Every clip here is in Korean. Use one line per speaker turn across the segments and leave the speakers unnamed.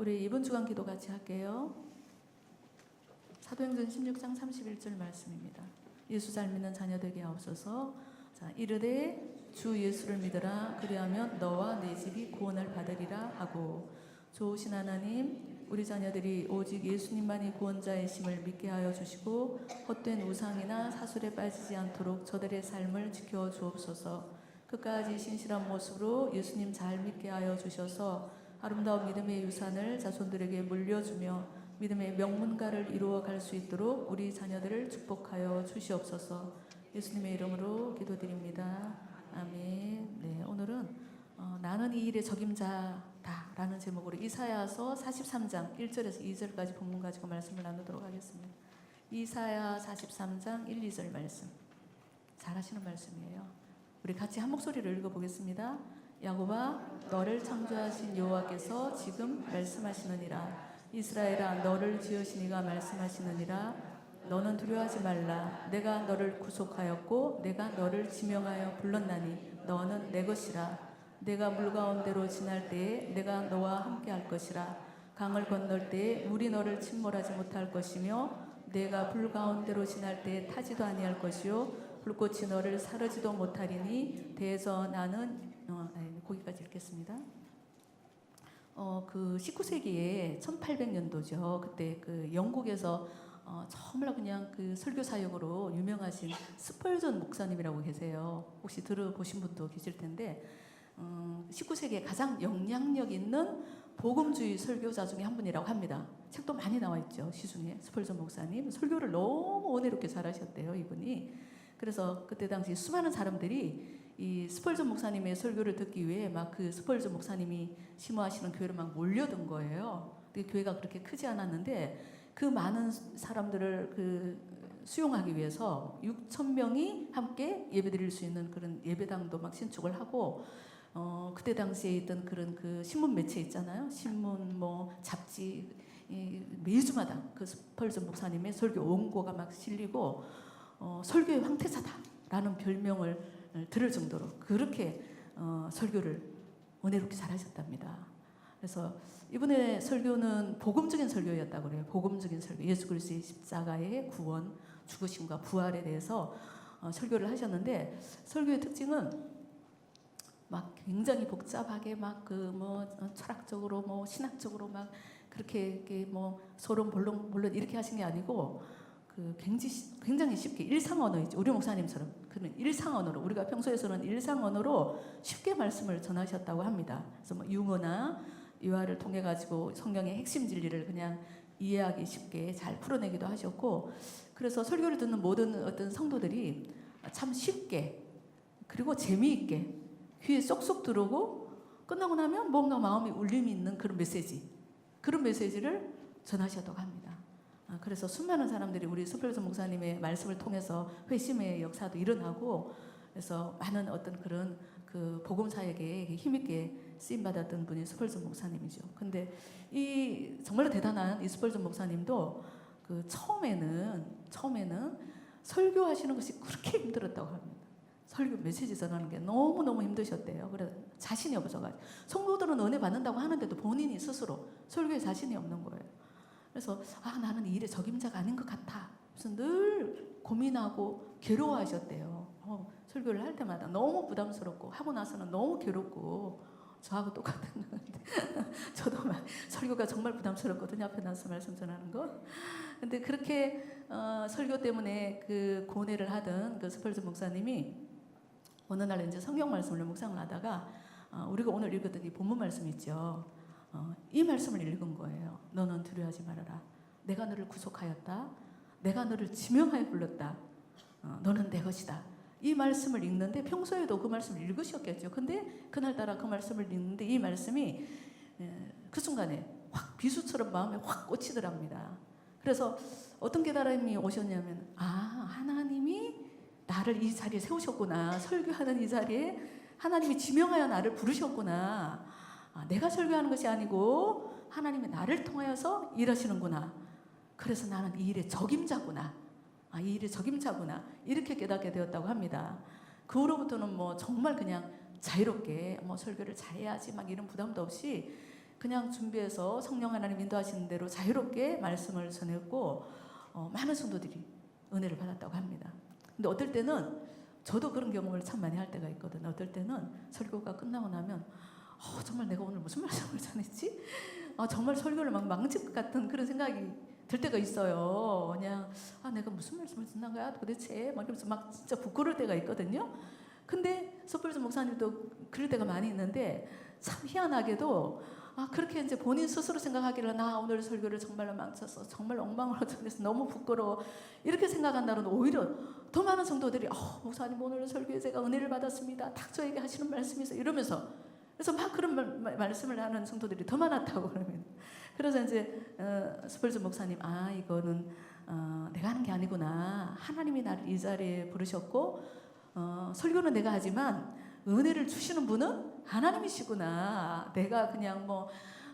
우리 이번 주간 기도 같이 할게요. 사도행전 16장 31절 말씀입니다. 예수 잘 믿는 자녀 되게 하옵소서. 자, 이르되 주 예수를 믿으라. 그리하면 너와 네 집이 구원을 받으리라 하고. 좋으신 하나님, 우리 자녀들이 오직 예수님만이 구원자이심을 믿게 하여 주시고 헛된 우상이나 사술에 빠지지 않도록 저들의 삶을 지켜 주옵소서. 끝까지 신실한 모습으로 예수님 잘 믿게 하여 주셔서 아름다운 믿음의 유산을 자손들에게 물려주며 믿음의 명문가를 이루어 갈 수 있도록 우리 자녀들을 축복하여 주시옵소서. 예수님의 이름으로 기도드립니다. 아멘. 네, 오늘은 나는 이 일의 적임자다 라는 제목으로 이사야서 43장 1절에서 2절까지 본문 가지고 말씀을 나누도록 하겠습니다. 이사야 43장 1, 2절 말씀, 잘하시는 말씀이에요. 우리 같이 한 목소리를 읽어보겠습니다. 야곱아, 너를 창조하신 여호와께서 지금 말씀하시느니라. 이스라엘아, 너를 지으신 이가 말씀하시느니라. 너는 두려워하지 말라. 내가 너를 구속하였고 내가 너를 지명하여 불렀나니 너는 내 것이라. 내가 물 가운데로 지날 때에 내가 너와 함께 할 것이라. 강을 건널 때에 물이 너를 침몰하지 못할 것이며 내가 불 가운데로 지날 때에 타지도 아니할 것이요 불꽃이 너를 사르지도 못하리니 대에서 나는 거기까지 읽겠습니다. 그 19세기에 1800년도죠. 그때 그 영국에서 정말 그냥 그 설교 사역으로 유명하신 스펄전 목사님이라고 계세요. 혹시 들어보신 분도 계실 텐데 19세기에 가장 영향력 있는 복음주의 설교자 중에 한 분이라고 합니다. 책도 많이 나와 있죠. 시중에 스펄전 목사님 설교를 너무 은혜롭게 잘하셨대요, 이분이. 그래서 그때 당시 수많은 사람들이 이 스펄전 목사님의 설교를 듣기 위해 막 그 스펄전 목사님이 심호하시는 교회를 막 몰려든 거예요. 근데 교회가 그렇게 크지 않았는데 그 많은 사람들을 그 수용하기 위해서 6,000명이 함께 예배드릴 수 있는 그런 예배당도 막 신축을 하고 그때 당시에 있던 그런 그 신문 매체 있잖아요. 신문 뭐 잡지 매주마다 그 스펄전 목사님의 설교 원고가 막 실리고 설교의 황태자다라는 별명을 들을 정도로 그렇게 설교를 은혜롭게 잘하셨답니다. 그래서 이번에 설교는 복음적인 설교였다고 그래요. 복음적인 설교, 예수 그리스도의 십자가의 구원, 죽으심과 부활에 대해서 설교를 하셨는데 설교의 특징은 막 굉장히 복잡하게 막 그 뭐 철학적으로 뭐 신학적으로 막 그렇게 뭐 서론 본론 이렇게 하신 게 아니고 그 굉장히 쉽게 일상 언어이죠. 우리 목사님처럼 그런 일상 언어로 우리가 평소에서는 일상 언어로 쉽게 말씀을 전하셨다고 합니다. 그래서 뭐 유머나 유화를 통해 가지고 성경의 핵심 진리를 그냥 이해하기 쉽게 잘 풀어내기도 하셨고, 그래서 설교를 듣는 모든 어떤 성도들이 참 쉽게 그리고 재미있게 귀에 쏙쏙 들어오고 끝나고 나면 뭔가 마음이 울림이 있는 그런 메시지를 전하셨다고 합니다. 그래서 수많은 사람들이 우리 스펄전 목사님의 말씀을 통해서 회심의 역사도 일어나고, 그래서 많은 어떤 그런 그 복음 사역에 힘있게 쓰임 받았던 분이 스펄전 목사님이죠. 근데 이 정말로 대단한 이 스펄전 목사님도 그 처음에는 설교하시는 것이 그렇게 힘들었다고 합니다. 설교 메시지 전하는 게 너무너무 힘드셨대요. 그래서 자신이 없어가지고 성도들은 은혜 받는다고 하는데도 본인이 스스로 설교에 자신이 없는 거예요. 그래서 나는 이 일의 적임자가 아닌 것 같아. 그래서 늘 고민하고 괴로워하셨대요. 설교를 할 때마다 너무 부담스럽고 하고 나서는 너무 괴롭고 저하고 똑같은 건데 저도 막 설교가 정말 부담스럽거든요. 앞에 나서 말씀 전하는 거. 근데 그렇게 설교 때문에 그 고뇌를 하던 그 스펄전 목사님이 어느 날 이제 성경 말씀을 묵상을 하다가 우리가 오늘 읽었던 이 본문 말씀 있죠. 이 말씀을 읽은 거예요. 너는 두려워하지 말아라. 내가 너를 구속하였다. 내가 너를 지명하여 불렀다. 너는 내 것이다. 이 말씀을 읽는데 평소에도 그 말씀을 읽으셨겠죠. 근데 그날따라 그 말씀을 읽는데 이 말씀이 그 순간에 확 비수처럼 마음에 확 꽂히더랍니다. 그래서 어떤 깨달음이 오셨냐면 하나님이 나를 이 자리에 세우셨구나. 설교하는 이 자리에 하나님이 지명하여 나를 부르셨구나. 내가 설교하는 것이 아니고 하나님이 나를 통하여서 일하시는구나. 그래서 나는 이 일의 적임자구나. 이 일의 적임자구나. 이렇게 깨닫게 되었다고 합니다. 그 후로부터는 뭐 정말 그냥 자유롭게 뭐 설교를 잘해야지 막 이런 부담도 없이 그냥 준비해서 성령 하나님 인도하시는 대로 자유롭게 말씀을 전했고 많은 성도들이 은혜를 받았다고 합니다. 근데 어떨 때는 저도 그런 경험을 참 많이 할 때가 있거든요. 어떨 때는 설교가 끝나고 나면 정말 내가 오늘 무슨 말씀을 전했지? 정말 설교를 막 망칠 것 같은 그런 생각이 들 때가 있어요. 그냥 내가 무슨 말씀을 듣는 거야 도대체? 막 이러면서 막 진짜 부끄러울 때가 있거든요. 근데 서플즈 목사님도 그럴 때가 많이 있는데 참 희한하게도 그렇게 이제 본인 스스로 생각하기를 나 오늘 설교를 정말로 망쳤어. 정말 엉망으로 전해서 너무 부끄러워. 이렇게 생각한다면 오히려 더 많은 성도들이 목사님 오늘 설교에 제가 은혜를 받았습니다. 딱 저에게 하시는 말씀이 있어요. 이러면서 그래서 막 그런 말씀을 하는 성도들이 더 많았다고 그러면 그래서 이제 스펄즈 목사님 이거는 내가 하는 게 아니구나. 하나님이 나를 이 자리에 부르셨고 설교는 내가 하지만 은혜를 주시는 분은 하나님이시구나. 내가 그냥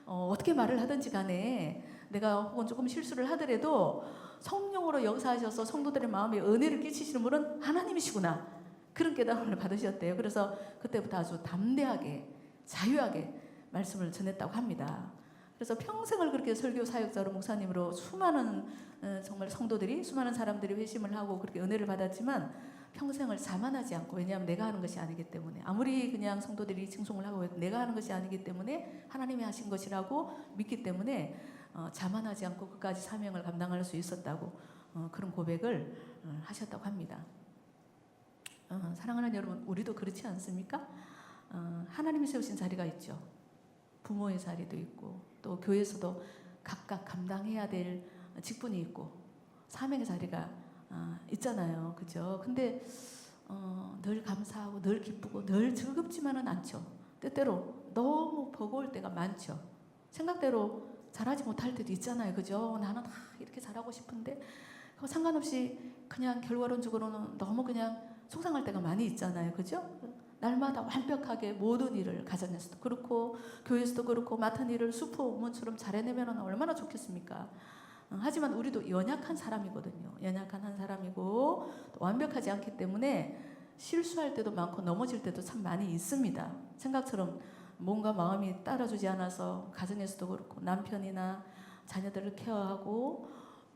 어떻게 말을 하든지 간에 내가 혹은 조금 실수를 하더라도 성령으로 역사하셔서 성도들의 마음에 은혜를 끼치시는 분은 하나님이시구나. 그런 깨달음을 받으셨대요. 그래서 그때부터 아주 담대하게 자유하게 말씀을 전했다고 합니다. 그래서 평생을 그렇게 설교 사역자로 목사님으로 수많은 정말 성도들이 수많은 사람들이 회심을 하고 그렇게 은혜를 받았지만 평생을 자만하지 않고 왜냐하면 내가 하는 것이 아니기 때문에 아무리 그냥 성도들이 칭송을 하고 내가 하는 것이 아니기 때문에 하나님이 하신 것이라고 믿기 때문에 자만하지 않고 끝까지 사명을 감당할 수 있었다고 그런 고백을 하셨다고 합니다. 사랑하는 여러분, 우리도 그렇지 않습니까? 하나님이 세우신 자리가 있죠. 부모의 자리도 있고 또 교회에서도 각각 감당해야 될 직분이 있고 사명의 자리가 있잖아요. 그죠? 근데 늘 감사하고 늘 기쁘고 늘 즐겁지만은 않죠. 때때로 너무 버거울 때가 많죠. 생각대로 잘하지 못할 때도 있잖아요. 그죠? 나는 이렇게 잘하고 싶은데 상관없이 그냥 결과론적으로는 너무 그냥 속상할 때가 많이 있잖아요. 그죠? 날마다 완벽하게 모든 일을 가정에서도 그렇고 교회에서도 그렇고 맡은 일을 수포문처럼 잘해내면 얼마나 좋겠습니까? 하지만 우리도 연약한 사람이거든요. 연약한 한 사람이고 또 완벽하지 않기 때문에 실수할 때도 많고 넘어질 때도 참 많이 있습니다. 생각처럼 뭔가 마음이 따라주지 않아서 가정에서도 그렇고 남편이나 자녀들을 케어하고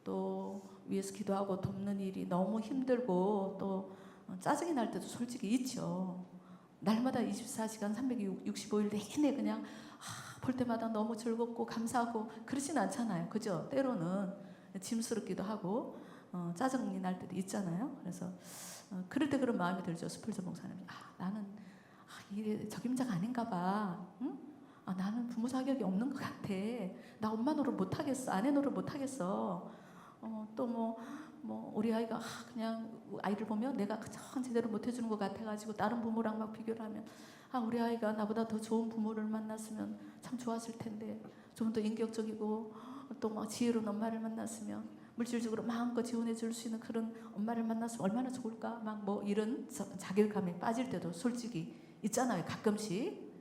또 위에서 기도하고 돕는 일이 너무 힘들고 또 짜증이 날 때도 솔직히 있죠. 날마다 24시간 365일 내내 그냥 볼 때마다 너무 즐겁고 감사하고 그러진 않잖아요. 그죠? 때로는 짐스럽기도 하고 짜증이 날 때도 있잖아요. 그래서 그럴 때 그런 마음이 들죠. 스펄저 목사님. 나는 이게 적임자가 아닌가 봐. 응? 나는 부모 자격이 없는 것 같아. 나 엄마 노릇 못하겠어. 아내 노릇 못하겠어. 또 우리 아이가 그냥 아이를 보면 내가 그냥 제대로 못해주는 것 같아가지고 다른 부모랑 막 비교를 하면 우리 아이가 나보다 더 좋은 부모를 만났으면 참 좋았을 텐데 좀 더 인격적이고 또 막 지혜로운 엄마를 만났으면 물질적으로 마음껏 지원해 줄 수 있는 그런 엄마를 만났으면 얼마나 좋을까 막 이런 자괴감에 빠질 때도 솔직히 있잖아요. 가끔씩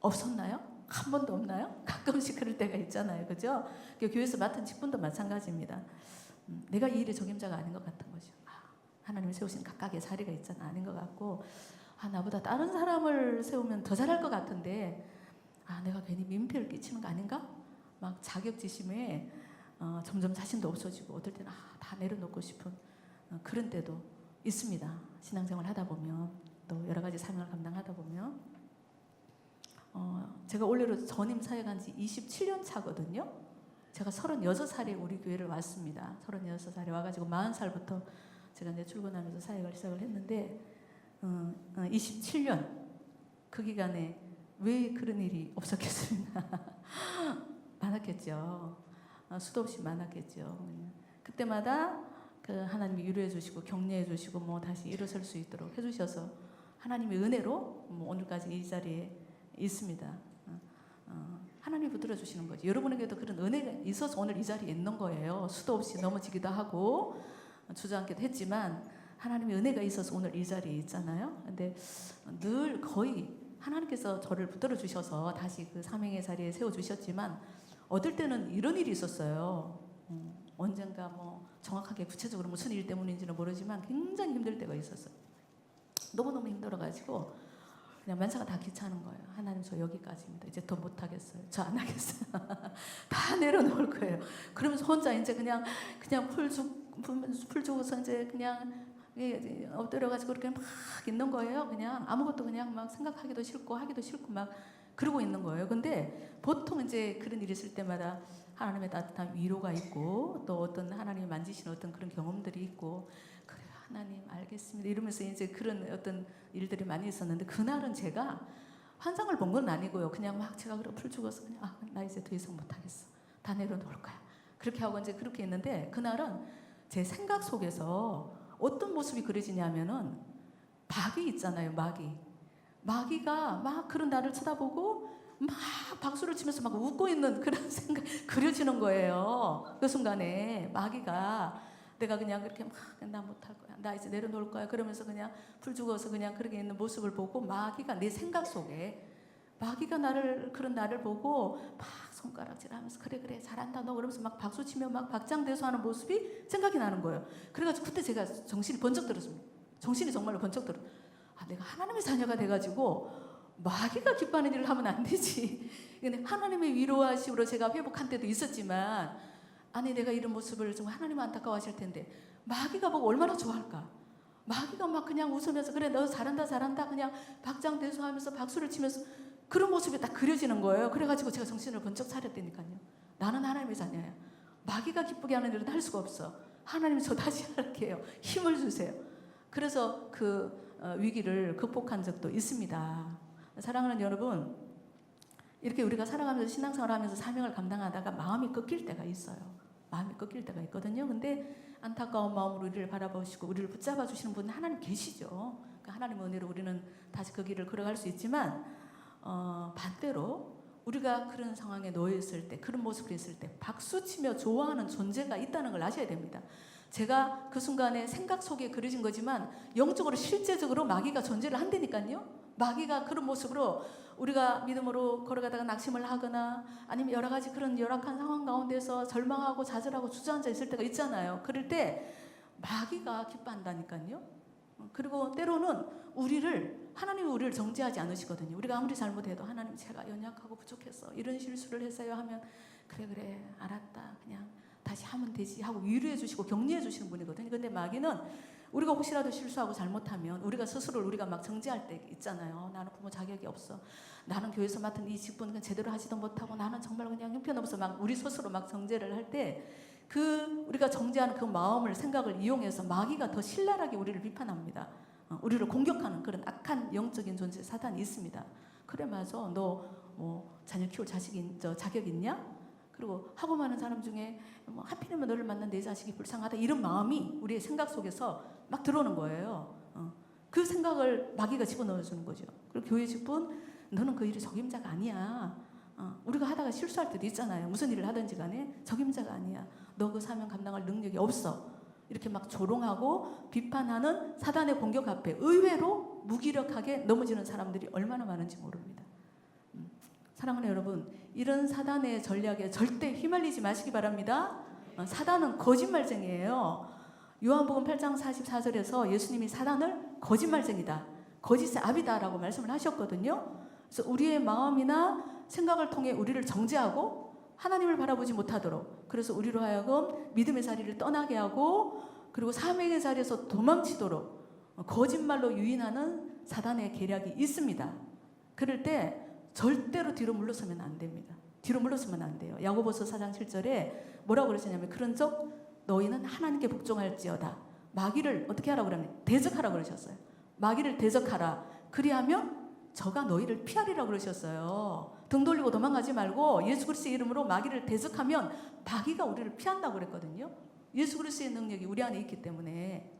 없었나요? 한 번도 없나요? 가끔씩 그럴 때가 있잖아요. 그죠? 교회에서 맡은 직분도 마찬가지입니다. 내가 이 일의 적임자가 아닌 것 같은 거죠. 하나님이 세우신 각각의 자리가 있잖아. 아닌 것 같고 나보다 다른 사람을 세우면 더 잘할 것 같은데 내가 괜히 민폐를 끼치는 거 아닌가? 막 자격지심에 점점 자신도 없어지고 어떨 때는 다 내려놓고 싶은 그런 때도 있습니다. 신앙생활 하다 보면 또 여러 가지 사명을 감당하다 보면 제가 올해로 전임 사역한 지 27년 차거든요. 제가 36살에 우리 교회를 왔습니다. 36살에 와가지고 40살부터 제가 이제 출근하면서 사역을 시작을 했는데 27년 그 기간에 왜 그런 일이 없었겠습니까? 많았겠죠. 수도 없이 많았겠죠. 그때마다 하나님이 위로해 주시고 격려해 주시고 다시 일어설 수 있도록 해주셔서 하나님의 은혜로 오늘까지 이 자리에 있습니다. 하나님이 붙들어 주시는 거죠. 여러분에게도 그런 은혜가 있어서 오늘 이 자리에 있는 거예요. 수도 없이 넘어지기도 하고 주저앉기도 했지만 하나님의 은혜가 있어서 오늘 이 자리에 있잖아요. 근데 늘 거의 하나님께서 저를 붙들어 주셔서 다시 그 사명의 자리에 세워 주셨지만 어떨 때는 이런 일이 있었어요. 언젠가 정확하게 구체적으로 무슨 일 때문인지는 모르지만 굉장히 힘들 때가 있었어요. 너무너무 힘들어가지고 그냥 만사가 다 귀찮은 거예요. 하나님 저 여기까지입니다. 이제 더 못하겠어요. 저 안 하겠어요. 다 내려놓을 거예요. 그러면서 혼자 이제 그냥 풀 주고서 이제 그냥 엎드려가지고 그렇게 막 있는 거예요. 그냥 아무것도 그냥 막 생각하기도 싫고 하기도 싫고 막 그러고 있는 거예요. 근데 보통 이제 그런 일이 있을 때마다 하나님의 따뜻한 위로가 있고 또 어떤 하나님이 만지시는 어떤 그런 경험들이 있고 그래요 하나님 알겠습니다 이러면서 이제 그런 어떤 일들이 많이 있었는데 그날은 제가 환상을 본 건 아니고요. 그냥 막 제가 그렇게 풀 죽어서 그냥 나 이제 더 이상 못하겠어. 다 내려놓을 거야. 그렇게 하고 이제 그렇게 했는데 그날은 제 생각 속에서 어떤 모습이 그려지냐면은 마귀 있잖아요. 마귀가 막 그런 나를 쳐다보고 막 박수를 치면서 막 웃고 있는 그런 생각 그려지는 거예요. 그 순간에 마귀가 내가 그냥 그렇게 막 나 못할 거야. 나 이제 내려놓을 거야. 그러면서 그냥 풀 죽어서 그냥 그렇게 있는 모습을 보고 마귀가 내 생각 속에 마귀가 그런 나를 보고 막 손가락질하면서 그래 잘한다 너 그러면서 막 박수 치며 막 박장대소하는 모습이 생각이 나는 거예요. 그래가지고 그때 제가 정신이 번쩍 들었습니다. 정신이 정말로 번쩍 들어. 내가 하나님의 자녀가 돼가지고 마귀가 기뻐하는 일을 하면 안 되지. 근데 하나님의 위로하심으로 제가 회복한 때도 있었지만 아니 내가 이런 모습을 정말 하나님 안타까워하실 텐데 마귀가 보고 얼마나 좋아할까. 마귀가 막 그냥 웃으면서 그래 너 잘한다 그냥 박장대소하면서 박수를 치면서 그런 모습이 딱 그려지는 거예요. 그래가지고 제가 정신을 번쩍 차렸다니까요. 나는 하나님의 자녀야. 마귀가 기쁘게 하는 일은 할 수가 없어. 하나님 저 다시 할게요. 힘을 주세요. 그래서 그 위기를 극복한 적도 있습니다. 사랑하는 여러분, 이렇게 우리가 살아가면서 신앙생활하면서 사명을 감당하다가 마음이 꺾일 때가 있어요. 마음이 꺾일 때가 있거든요. 근데 안타까운 마음으로 우리를 바라보시고 우리를 붙잡아 주시는 분은 하나님 계시죠. 그러니까 하나님의 은혜로 우리는 다시 그 길을 걸어갈 수 있지만 반대로 우리가 그런 상황에 놓여 있을 때, 그런 모습을 했을 때 박수치며 좋아하는 존재가 있다는 걸 아셔야 됩니다. 제가 그 순간에 생각 속에 그려진 거지만 영적으로 실제적으로 마귀가 존재를 한다니까요. 마귀가 그런 모습으로 우리가 믿음으로 걸어가다가 낙심을 하거나 아니면 여러 가지 그런 열악한 상황 가운데서 절망하고 좌절하고 주저앉아 있을 때가 있잖아요. 그럴 때 마귀가 기뻐한다니까요. 그리고 때로는 하나님이 우리를 정죄하지 않으시거든요. 우리가 아무리 잘못해도 하나님 제가 연약하고 부족해서 이런 실수를 했어요 하면 그래 알았다 그냥 다시 하면 되지 하고 위로해 주시고 격려해 주시는 분이거든요. 근데 마귀는 우리가 혹시라도 실수하고 잘못하면 우리가 스스로를 우리가 막 정죄할 때 있잖아요. 나는 부모 자격이 없어. 나는 교회에서 맡은 이 직분은 제대로 하지도 못하고 나는 정말 그냥 형편없어. 막 우리 스스로 막 정죄를 할 때 우리가 정죄하는 그 마음을 생각을 이용해서 마귀가 더 신랄하게 우리를 비판합니다. 우리를 공격하는 그런 악한 영적인 존재 사단이 있습니다. 그래 맞아. 너 자녀 키울 자격 있냐? 그리고 하고 많은 사람 중에 하필이면 너를 만난 내 자식이 불쌍하다 이런 마음이 우리의 생각 속에서 막 들어오는 거예요. 그 생각을 마귀가 집어넣어주는 거죠. 그리고 교회 직분 너는 그 일이 적임자가 아니야. 우리가 하다가 실수할 때도 있잖아요. 무슨 일을 하든지 간에 적임자가 아니야. 너 그 사명 감당할 능력이 없어. 이렇게 막 조롱하고 비판하는 사단의 공격 앞에 의외로 무기력하게 넘어지는 사람들이 얼마나 많은지 모릅니다. 사랑하는 여러분, 이런 사단의 전략에 절대 휘말리지 마시기 바랍니다. 사단은 거짓말쟁이에요. 요한복음 8장 44절에서 예수님이 사단을 거짓말쟁이다, 거짓의 아비다라고 말씀을 하셨거든요. 그래서 우리의 마음이나 생각을 통해 우리를 정죄하고 하나님을 바라보지 못하도록, 그래서 우리로 하여금 믿음의 자리를 떠나게 하고 그리고 사명의 자리에서 도망치도록 거짓말로 유인하는 사단의 계략이 있습니다. 그럴 때 절대로 뒤로 물러서면 안 됩니다. 뒤로 물러서면 안 돼요. 야고보서 4장 7절에 뭐라고 그러시냐면 그런즉 너희는 하나님께 복종할지어다. 마귀를 어떻게 하라고 그러냐면 대적하라고 그러셨어요. 마귀를 대적하라. 그리하면 저가 너희를 피하리라고 그러셨어요. 등 돌리고 도망가지 말고 예수 그리스도의 이름으로 마귀를 대적하면 마귀가 우리를 피한다고 그랬거든요. 예수 그리스도의 능력이 우리 안에 있기 때문에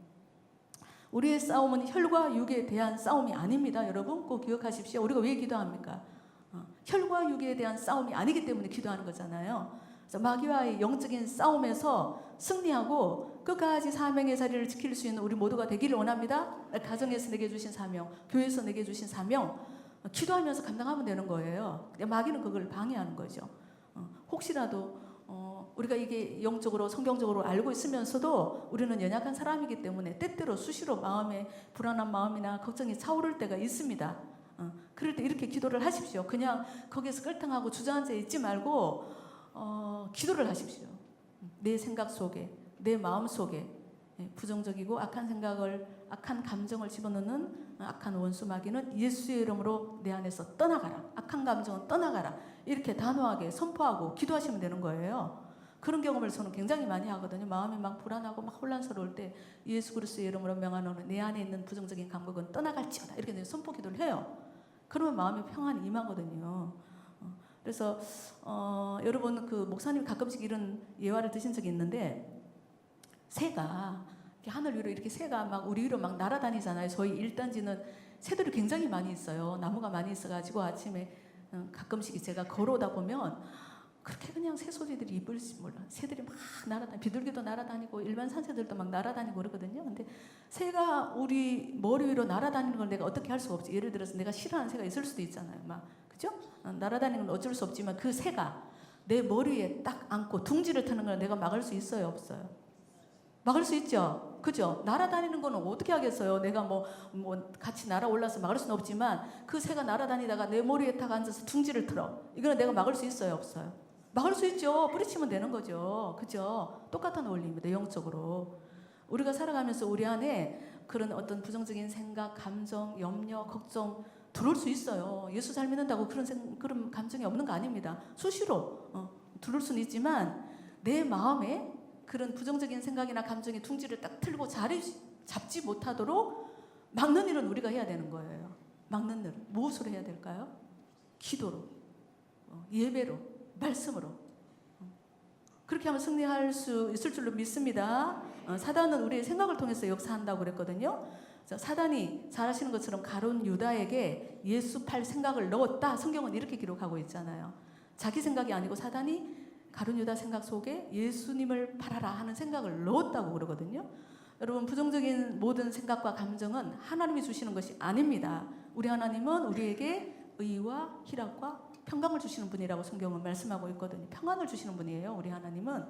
우리의 싸움은 혈과 육에 대한 싸움이 아닙니다. 여러분 꼭 기억하십시오. 우리가 왜 기도합니까? 혈과 육에 대한 싸움이 아니기 때문에 기도하는 거잖아요. 그래서 마귀와의 영적인 싸움에서 승리하고 끝까지 사명의 자리를 지킬 수 있는 우리 모두가 되기를 원합니다. 가정에서 내게 주신 사명, 교회에서 내게 주신 사명, 기도하면서 감당하면 되는 거예요. 마귀는 그걸 방해하는 거죠. 혹시라도 우리가 이게 영적으로 성경적으로 알고 있으면서도 우리는 연약한 사람이기 때문에 때때로 수시로 마음에 불안한 마음이나 걱정이 차오를 때가 있습니다. 그럴 때 이렇게 기도를 하십시오. 그냥 거기에서 껄탕하고 주저앉아 있지 말고 기도를 하십시오. 내 생각 속에, 내 마음 속에 부정적이고 악한 생각을, 악한 감정을 집어넣는 악한 원수 마귀는 예수의 이름으로 내 안에서 떠나가라. 악한 감정은 떠나가라. 이렇게 단호하게 선포하고 기도하시면 되는 거예요. 그런 경험을 저는 굉장히 많이 하거든요. 마음이 막 불안하고 막 혼란스러울 때 예수 그리스도의 이름으로 명하노니 내 안에 있는 부정적인 감각은 떠나갈지어다. 이렇게 선포 기도를 해요. 그러면 마음의 평안이 임하거든요. 그래서 여러분 그 목사님 가끔씩 이런 예화를 드신 적이 있는데 새가 하늘 위로 이렇게 새가 막 우리 위로 막 날아다니잖아요. 저희 1단지는 새들이 굉장히 많이 있어요. 나무가 많이 있어가지고 아침에 가끔씩 제가 걸어오다 보면 그렇게 그냥 새 소리들이 이쁠지 몰라. 새들이 막 날아다니고 비둘기도 날아다니고 일반 산새들도 막 날아다니고 그러거든요. 근데 새가 우리 머리 위로 날아다니는 걸 내가 어떻게 할 수가 없지. 예를 들어서 내가 싫어하는 새가 있을 수도 있잖아요. 막 그죠? 날아다니는 건 어쩔 수 없지만 그 새가 내 머리에 딱 앉고 둥지를 트는 걸 내가 막을 수 있어요, 없어요? 막을 수 있죠. 그죠? 날아다니는 거는 어떻게 하겠어요? 내가 뭐 같이 날아올라서 막을 수는 없지만 그 새가 날아다니다가 내 머리에 딱 앉아서 둥지를 틀어. 이거는 내가 막을 수 있어요, 없어요? 막을 수 있죠. 뿌리치면 되는 거죠. 그죠? 똑같은 원리입니다. 영적으로. 우리가 살아가면서 우리 안에 그런 어떤 부정적인 생각, 감정, 염려, 걱정 들어올 수 있어요. 예수 잘 믿는다고 그런 감정이 없는 거 아닙니다. 수시로 들어올 수는 있지만 내 마음에 그런 부정적인 생각이나 감정이 둥지를 딱 틀고 자리 잡지 못하도록 막는 일은 우리가 해야 되는 거예요. 막는 일은 무엇으로 해야 될까요? 기도로, 예배로, 말씀으로. 그렇게 하면 승리할 수 있을 줄로 믿습니다. 사단은 우리의 생각을 통해서 역사한다고 그랬거든요. 사단이 잘 아시는 것처럼 가룟 유다에게 예수 팔 생각을 넣었다. 성경은 이렇게 기록하고 있잖아요. 자기 생각이 아니고 사단이 가룟 유다 생각 속에 예수님을 팔아라 하는 생각을 넣었다고 그러거든요. 여러분 부정적인 모든 생각과 감정은 하나님이 주시는 것이 아닙니다. 우리 하나님은 우리에게 의와 희락과 평강을 주시는 분이라고 성경은 말씀하고 있거든요. 평안을 주시는 분이에요. 우리 하나님은.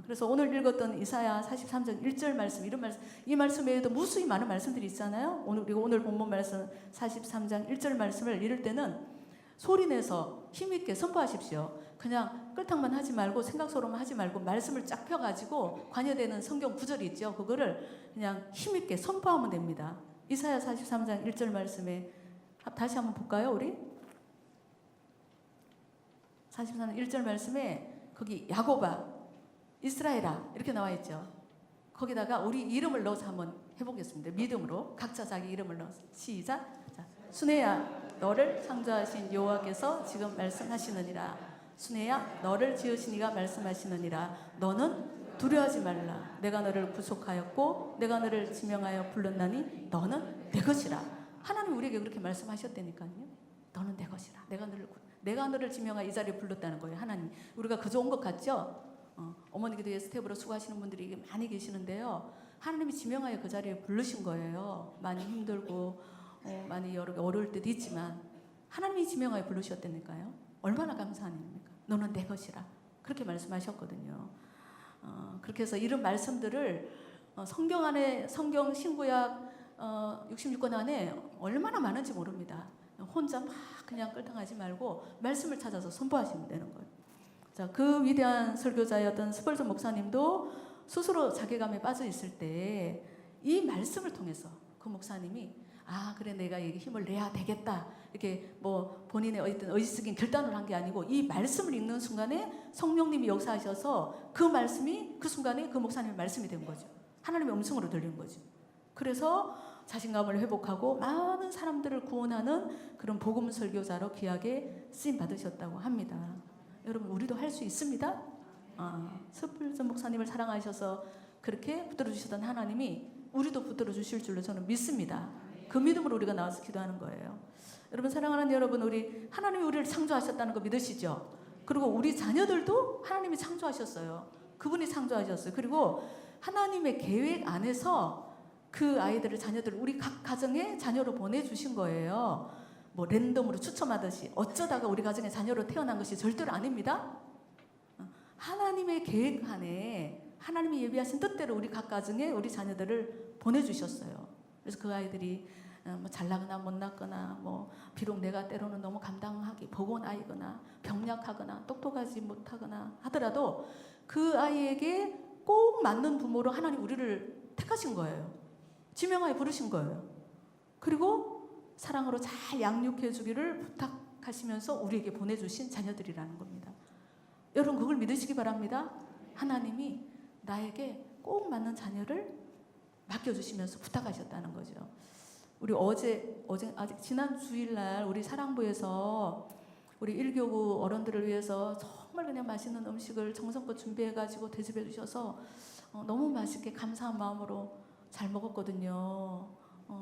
그래서 오늘 읽었던 이사야 43장 1절 말씀, 이런 말씀, 이 말씀 외에도 무수히 많은 말씀들이 있잖아요. 오늘 본문 말씀 43장 1절 말씀을 읽을 때는 소리내서 힘있게 선포하십시오. 그냥 끌탕만 하지 말고 생각소로만 하지 말고 말씀을 쫙 펴가지고 관여되는 성경 구절이 있죠. 그거를 그냥 힘있게 선포하면 됩니다. 이사야 43장 1절 말씀에 다시 한번 볼까요, 우리? 43장 1절 말씀에 거기 야곱아, 이스라엘아 이렇게 나와 있죠. 거기다가 우리 이름을 넣어서 한번 해보겠습니다. 믿음으로 각자 자기 이름을 넣어서 시작. 자, 순애야 너를 창조하신 여호와께서 지금 말씀하시느니라. 순애야 너를 지으신 이가 말씀하시느니라. 너는 두려워하지 말라. 내가 너를 구속하였고 내가 너를 지명하여 불렀나니 너는 내 것이라. 하나님 우리에게 그렇게 말씀하셨다니까요. 너는 내 것이라. 내가 너를 지명하여 이 자리에 불렀다는 거예요. 하나님. 우리가 그저 온 것 같죠? 어머니 기도에 스텝으로 수고하시는 분들이 많이 계시는데요. 하나님이 지명하여 그 자리에 부르신 거예요. 많이 힘들고 많이 여러 어려울 때도 있지만 하나님이 지명하여 부르셨다니까요. 얼마나 감사한 일입니까? 너는 내 것이라. 그렇게 말씀하셨거든요. 그렇게 해서 이런 말씀들을 성경 안에, 성경 신구약 66권 안에 얼마나 많은지 모릅니다. 혼자 막 그냥 끌당하지 말고 말씀을 찾아서 선포하시면 되는 거예요. 자, 그 위대한 설교자였던 스펄전 목사님도 스스로 자괴감에 빠져 있을 때 이 말씀을 통해서 그 목사님이 그래 내가 이게 힘을 내야 되겠다 이렇게 뭐 본인의 어떤 의식적인 결단을 한 게 아니고 이 말씀을 읽는 순간에 성령님이 역사하셔서 그 말씀이 그 순간에 그 목사님의 말씀이 된 거죠. 하나님의 음성으로 들린 거죠. 그래서 자신감을 회복하고 많은 사람들을 구원하는 그런 복음 설교자로 귀하게 쓰임 받으셨다고 합니다. 여러분 우리도 할 수 있습니다. 스펄전 목사님을 사랑하셔서 그렇게 붙들어 주시던 하나님이 우리도 붙들어 주실 줄로 저는 믿습니다. 그 믿음으로 우리가 나와서 기도하는 거예요. 여러분 사랑하는 여러분, 우리 하나님이 우리를 창조하셨다는 거 믿으시죠? 그리고 우리 자녀들도 하나님이 창조하셨어요. 그분이 창조하셨어요. 그리고 하나님의 계획 안에서 그 아이들을, 자녀들을 우리 각 가정에 자녀로 보내주신 거예요. 뭐 랜덤으로 추첨하듯이 어쩌다가 우리 가정에 자녀로 태어난 것이 절대로 아닙니다. 하나님의 계획 안에 하나님이 예비하신 뜻대로 우리 각 가정에 우리 자녀들을 보내주셨어요. 그래서 그 아이들이 뭐 잘나거나 못났거나 뭐 비록 내가 때로는 너무 감당하기 버거운 아이거나 병약하거나 똑똑하지 못하거나 하더라도 그 아이에게 꼭 맞는 부모로 하나님 우리를 택하신 거예요. 지명하여 부르신 거예요. 그리고 사랑으로 잘 양육해 주기를 부탁하시면서 우리에게 보내주신 자녀들이라는 겁니다. 여러분 그걸 믿으시기 바랍니다. 하나님이 나에게 꼭 맞는 자녀를 맡겨주시면서 부탁하셨다는 거죠. 우리 아직 지난 주일날 우리 사랑부에서 우리 1교구 어른들을 위해서 정말 그냥 맛있는 음식을 정성껏 준비해가지고 대접해 주셔서 너무 맛있게 감사한 마음으로 잘 먹었거든요.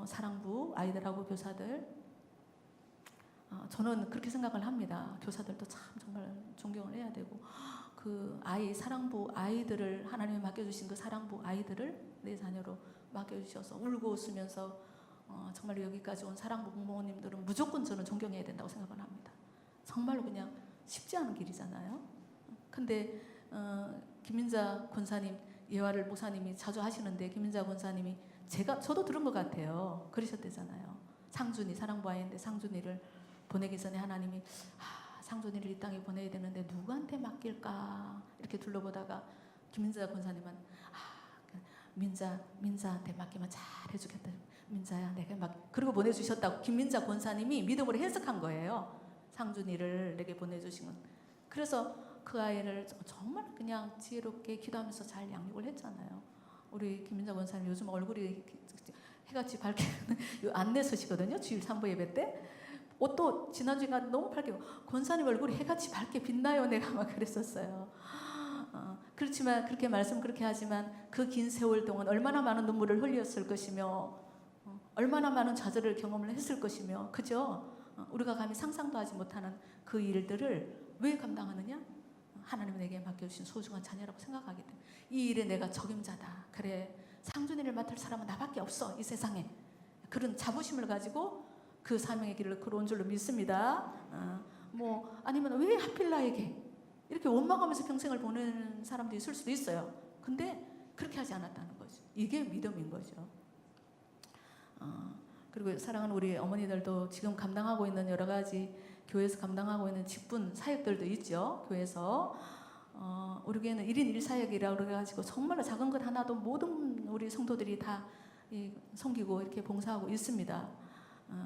사랑부 아이들하고 교사들. 저는 그렇게 생각을 합니다. 교사들도 참 정말 존경을 해야 되고 그 사랑부 아이들을 하나님이 맡겨주신 그 사랑부 아이들을 내 자녀로 맡겨주셔서 울고 웃으면서 정말 여기까지 온 사랑부 부모님들은 무조건 저는 존경해야 된다고 생각을 합니다. 정말로 그냥 쉽지 않은 길이잖아요. 근데 김민자 권사님, 예화를 목사님이 자주 하시는데 김민자 권사님이 저도 들은 것 같아요. 그러셨대잖아요. 상준이 사랑부 아이인데 상준이를 보내기 전에 하나님이 상준이를 이 땅에 보내야 되는데 누구한테 맡길까 이렇게 둘러보다가 김민자 권사님은 민자한테 맡기면 잘 해주겠다. 민자야 내게 그리고 보내주셨다고 김민자 권사님이 믿음으로 해석한 거예요. 상준이를 내게 보내주시면. 그래서 그 아이를 정말 그냥 지혜롭게 기도하면서 잘 양육을 했잖아요. 우리 김민자 권사님 요즘 얼굴이 해같이 밝게 안내 서시거든요. 주일 3부 예배 때. 옷도 지난주가 너무 밝게 권사님 얼굴이 해같이 밝게 빛나요. 내가 막 그랬었어요. 그렇지만 그렇게 그렇게 하지만 그 긴 세월 동안 얼마나 많은 눈물을 흘렸을 것이며 얼마나 많은 좌절을 경험을 했을 것이며 그죠? 우리가 감히 상상도 하지 못하는 그 일들을 왜 감당하느냐? 하나님이 내게 맡겨주신 소중한 자녀라고 생각하기 때문에 이 일에 내가 적임자다. 그래 상준이를 맡을 사람은 나밖에 없어 이 세상에. 그런 자부심을 가지고 그 사명의 길을 걸어온 줄로 믿습니다. 아니면 왜 하필 나에게 이렇게 원망하면서 평생을 보내는 사람도 있을 수도 있어요. 근데 그렇게 하지 않았다는 거죠. 이게 믿음인 거죠. 그리고 사랑하는 우리 어머니들도 지금 감당하고 있는 여러 가지 교회에서 감당하고 있는 직분 사역들도 있죠. 교회에서 우리 교회는 1인 1사역이라고 그래가지고 정말로 작은 것 하나도 모든 우리 성도들이 다 섬기고 이렇게 봉사하고 있습니다.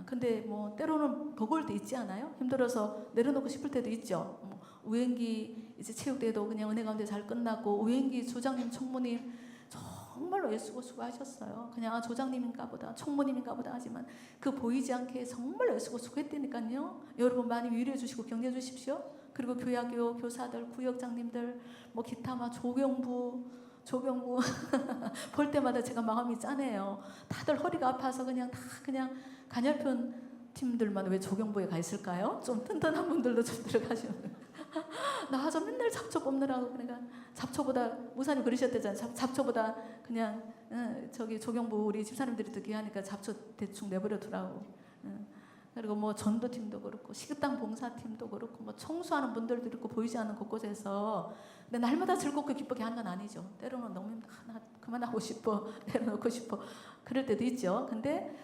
근데 뭐 때로는 버거울 때 있지 않아요? 힘들어서 내려놓고 싶을 때도 있죠. 우행기 이제 체육대회도 그냥 은혜 가운데 잘 끝났고 우행기 조장님, 총무님 정말로 애쓰고 수고하셨어요. 그냥 조장님인가 보다, 총무님인가 보다 하지만 그 보이지 않게 정말로 애쓰고 수고했다니까요. 여러분 많이 위로해 주시고 격려해 주십시오. 그리고 교야교 교사들, 구역장님들, 뭐 기타 조경부 볼 때마다 제가 마음이 짠해요. 다들 허리가 아파서 그냥 간혈편 팀들만 왜 조경부에 가 있을까요? 좀 튼튼한 분들도 좀 들어가시면 나와서 맨날 잡초 뽑느라고 그러니까 잡초보다 무사님 그러셨대잖아요. 잡초보다 그냥 저기 조경부 우리 집사님들이 듣기 하니까 잡초 대충 내버려 두라고. 그리고 뭐 전도팀도 그렇고 식당 봉사팀도 그렇고 뭐 청소하는 분들도 있고 보이지 않는 곳곳에서 근데 날마다 즐겁고 기쁘게 하는 건 아니죠. 때로는 너무 나 그만하고 싶어 내려놓고 싶어 그럴 때도 있죠. 근데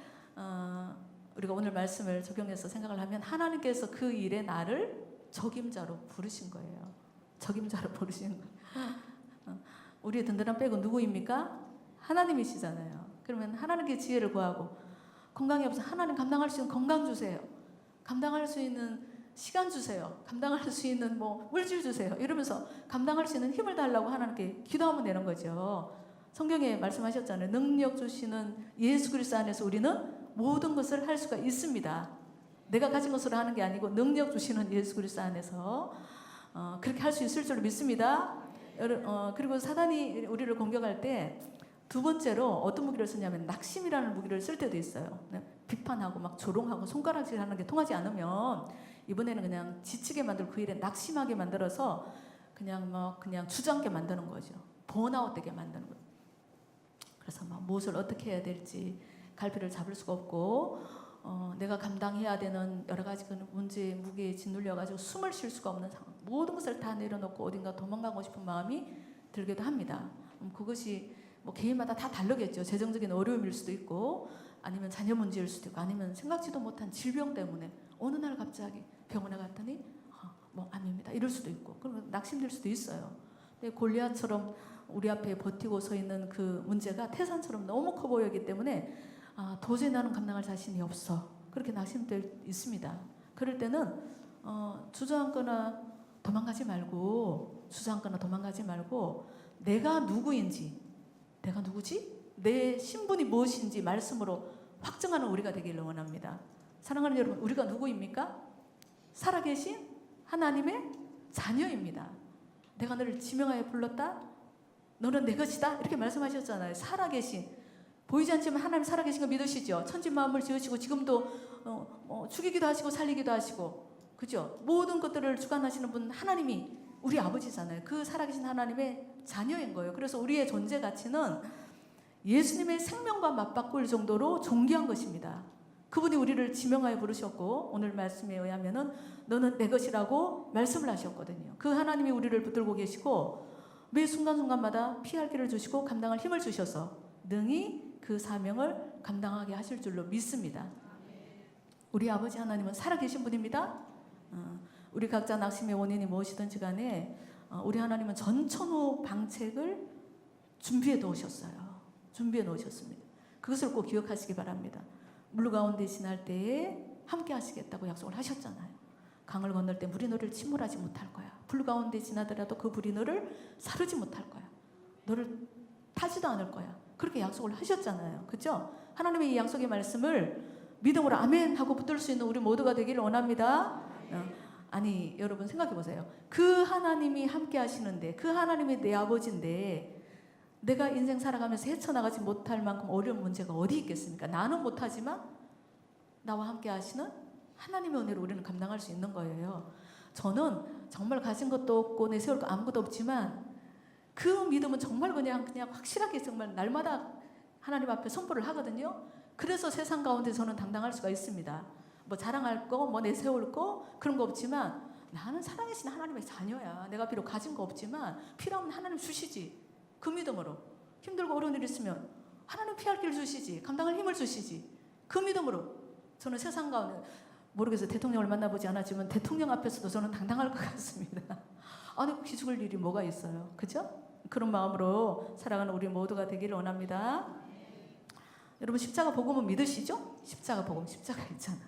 우리가 오늘 말씀을 적용해서 생각을 하면 하나님께서 그 일에 나를 적임자로 부르신 거예요. 적임자로 부르신 거예요. 우리의 든든한 백은 누구입니까? 하나님이시잖아요. 그러면 하나님께 지혜를 구하고 건강이 없어 하나님 감당할 수 있는 건강 주세요. 감당할 수 있는 시간 주세요. 감당할 수 있는 뭐 물질 주세요. 이러면서 감당할 수 있는 힘을 달라고 하나님께 기도하면 되는 거죠. 성경에 말씀하셨잖아요. 능력 주시는 예수 그리스도 안에서 우리는 모든 것을 할 수가 있습니다. 내가 가진 것으로 하는 게 아니고 능력 주시는 예수 그리스도 안에서 그렇게 할 수 있을 줄 믿습니다. 그리고 사단이 우리를 공격할 때 두 번째로 어떤 무기를 쓰냐면 낙심이라는 무기를 쓸 때도 있어요. 비판하고 막 조롱하고 손가락질하는 게 통하지 않으면 이번에는 그냥 지치게 만들고 그 일에 낙심하게 만들어서 그냥 주저앉게 만드는 거죠. 번아웃되게 만드는 거죠. 그래서 막 무엇을 어떻게 해야 될지 갈피를 잡을 수가 없고 내가 감당해야 되는 여러 가지 그 문제에 무게에 짓눌려가지고 숨을 쉴 수가 없는 상황. 모든 것을 다 내려놓고 어딘가 도망가고 싶은 마음이 들기도 합니다. 그것이 뭐 개인마다 다 다르겠죠. 재정적인 어려움일 수도 있고 아니면 자녀 문제일 수도 있고 아니면 생각지도 못한 질병 때문에 어느 날 갑자기 병원에 갔더니 뭐 암입니다 이럴 수도 있고 그럼 낙심될 수도 있어요. 근데 골리앗처럼 우리 앞에 버티고 서 있는 그 문제가 태산처럼 너무 커 보이기 때문에 도저히 나는 감당할 자신이 없어 그렇게 낙심될 있습니다. 그럴 때는 주저앉거나 도망가지 말고 내가 누구인지 내가 누구지? 내 신분이 무엇인지 말씀으로 확증하는 우리가 되기를 원합니다. 사랑하는 여러분, 우리가 누구입니까? 살아계신 하나님의 자녀입니다. 내가 너를 지명하여 불렀다? 너는 내 것이다? 이렇게 말씀하셨잖아요. 살아계신, 보이지 않지만 하나님 살아계신 거 믿으시죠? 천지만물 지으시고 지금도 죽이기도 하시고 살리기도 하시고 그죠? 모든 것들을 주관하시는 분 하나님이 우리 아버지잖아요. 그 살아계신 하나님의 자녀인 거예요. 그래서 우리의 존재 가치는 예수님의 생명과 맞바꿀 정도로 존귀한 것입니다. 그분이 우리를 지명하여 부르셨고 오늘 말씀에 의하면은 너는 내 것이라고 말씀을 하셨거든요. 그 하나님이 우리를 붙들고 계시고 매 순간순간마다 피할 길을 주시고 감당할 힘을 주셔서 능히 그 사명을 감당하게 하실 줄로 믿습니다. 우리 아버지 하나님은 살아계신 분입니다. 우리 각자 낙심의 원인이 무엇이든지 간에 우리 하나님은 전천후 방책을 준비해 놓으셨어요. 준비해 놓으셨습니다. 그것을 꼭 기억하시기 바랍니다. 물 가운데 지날 때에 함께 하시겠다고 약속을 하셨잖아요. 강을 건널 때 물이 너를 침몰하지 못할 거야. 불 가운데 지나더라도 그 불이 너를 사르지 못할 거야. 너를 타지도 않을 거야. 그렇게 약속을 하셨잖아요. 그렇죠? 하나님의 이 약속의 말씀을 믿음으로 아멘 하고 붙들 수 있는 우리 모두가 되기를 원합니다. 아니 여러분 생각해 보세요. 그 하나님이 함께 하시는데 그 하나님이 내 아버지인데 내가 인생 살아가면서 헤쳐나가지 못할 만큼 어려운 문제가 어디 있겠습니까? 나는 못하지만 나와 함께 하시는 하나님의 은혜로 우리는 감당할 수 있는 거예요. 저는 정말 가진 것도 없고 내세울 거 아무것도 없지만 그 믿음은 정말 그냥 확실하게 정말 날마다 하나님 앞에 선포를 하거든요. 그래서 세상 가운데 저는 당당할 수가 있습니다. 뭐 자랑할 거, 뭐 내세울 거 그런 거 없지만 나는 살아계신 하나님의 자녀야. 내가 비록 가진 거 없지만 필요하면 하나님 주시지. 그 믿음으로 힘들고 어려운 일 있으면 하나님 피할 길 주시지. 감당할 힘을 주시지. 그 믿음으로 저는 세상 가운데 모르겠어요. 대통령을 만나보지 않았지만 대통령 앞에서도 저는 당당할 것 같습니다. 아니 혹시 죽을 일이 뭐가 있어요. 그죠? 그런 마음으로 살아가는 우리 모두가 되기를 원합니다. 여러분 십자가 복음은 믿으시죠? 십자가 복음, 십자가 있잖아.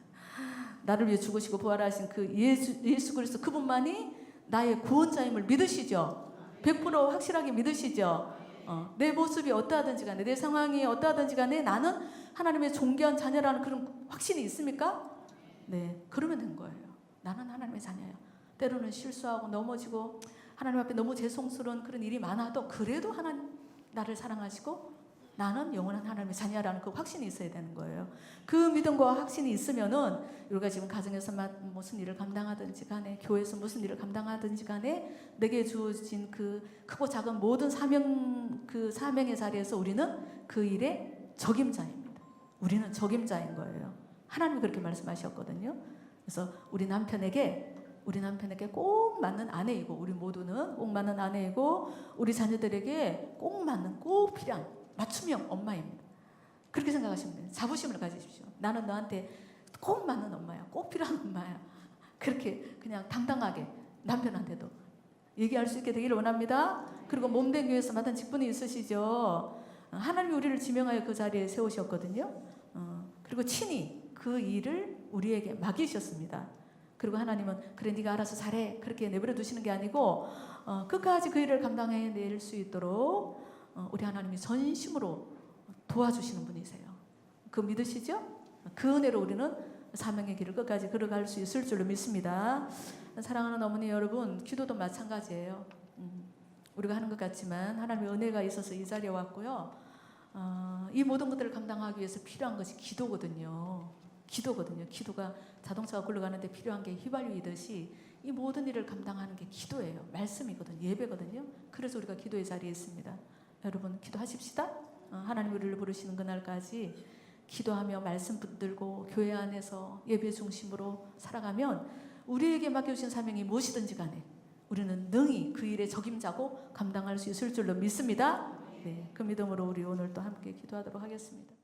나를 위해 죽으시고 부활하신 그 예수 그리스도 그분만이 나의 구원자임을 믿으시죠? 100% 확실하게 믿으시죠? 내 모습이 어떠하든지 간에 내 상황이 어떠하든지 간에 나는 하나님의 존귀한 자녀라는 그런 확신이 있습니까? 네, 그러면 된 거예요. 나는 하나님의 자녀야. 때로는 실수하고 넘어지고 하나님 앞에 너무 죄송스러운 그런 일이 많아도 그래도 하나님 나를 사랑하시고 나는 영원한 하나님의 자녀라는 그 확신이 있어야 되는 거예요. 그 믿음과 확신이 있으면은 우리가 지금 가정에서 무슨 일을 감당하든지 간에 교회에서 무슨 일을 감당하든지 간에 내게 주어진 그 크고 작은 모든 사명의 자리에서 우리는 그 일의 적임자입니다. 우리는 적임자인 거예요. 하나님이 그렇게 말씀하셨거든요. 그래서 우리 남편에게 꼭 맞는 아내이고 우리 모두는 꼭 맞는 아내이고 우리 자녀들에게 꼭 맞는 꼭 필요한 맞춤형 엄마입니다. 그렇게 생각하시면 돼요. 자부심을 가지십시오. 나는 너한테 꼭 맞는 엄마야. 꼭 필요한 엄마야. 그렇게 그냥 당당하게 남편한테도 얘기할 수 있게 되기를 원합니다. 그리고 몸된 교회에서 맡은 직분이 있으시죠. 하나님이 우리를 지명하여 그 자리에 세우셨거든요. 그리고 친히 그 일을 우리에게 맡기셨습니다. 그리고 하나님은 그래 네가 알아서 잘해 그렇게 내버려 두시는 게 아니고 끝까지 그 일을 감당해낼 수 있도록 우리 하나님이 전심으로 도와주시는 분이세요. 그 믿으시죠? 그 은혜로 우리는 사명의 길을 끝까지 걸어갈 수 있을 줄로 믿습니다. 사랑하는 어머니 여러분, 기도도 마찬가지예요. 우리가 하는 것 같지만 하나님의 은혜가 있어서 이 자리에 왔고요. 이 모든 것들을 감당하기 위해서 필요한 것이 기도거든요. 기도가 자동차가 굴러가는데 필요한 게 휘발유이듯이 이 모든 일을 감당하는 게 기도예요. 말씀이거든요. 예배거든요. 그래서 우리가 기도의 자리에 있습니다. 여러분 기도하십시다. 하나님 우리를 부르시는 그날까지 기도하며 말씀 붙들고 교회 안에서 예배 중심으로 살아가면 우리에게 맡겨주신 사명이 무엇이든지 간에 우리는 능히 그 일의 적임자고 감당할 수 있을 줄로 믿습니다. 네, 그 믿음으로 우리 오늘 또 함께 기도하도록 하겠습니다.